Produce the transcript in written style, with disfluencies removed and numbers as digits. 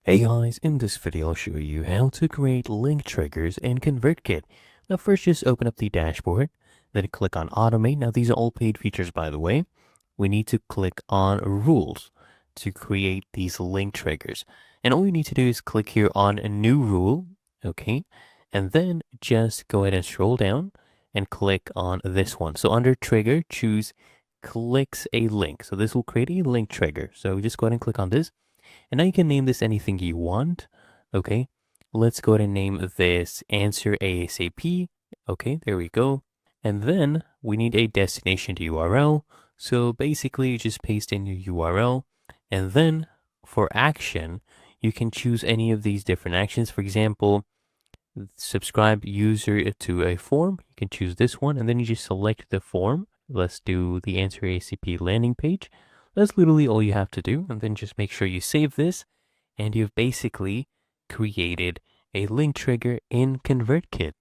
Hey guys, in this video I'll show you how to create link triggers in ConvertKit. Now first just open up the dashboard, then click on Automate. Now these are all paid features by the way. We need to click on Rules to create these link triggers. And all you need to do is click here on a new rule, okay? And then just go ahead and scroll down and click on this one. So under Trigger, choose Clicks a Link. So this will create a link trigger. So just go ahead and click on this. And now you can name this anything you want. Okay, let's go ahead and name this answer ASAP. Okay, there we go. And then we need a destination URL. So basically you just paste in your URL. And then for action, you can choose any of these different actions. For example, subscribe user to a form. You can choose this one and then you just select the form. Let's do the answer ACP landing page. That's literally all you have to do. And then just make sure you save this and you've basically created a link trigger in ConvertKit.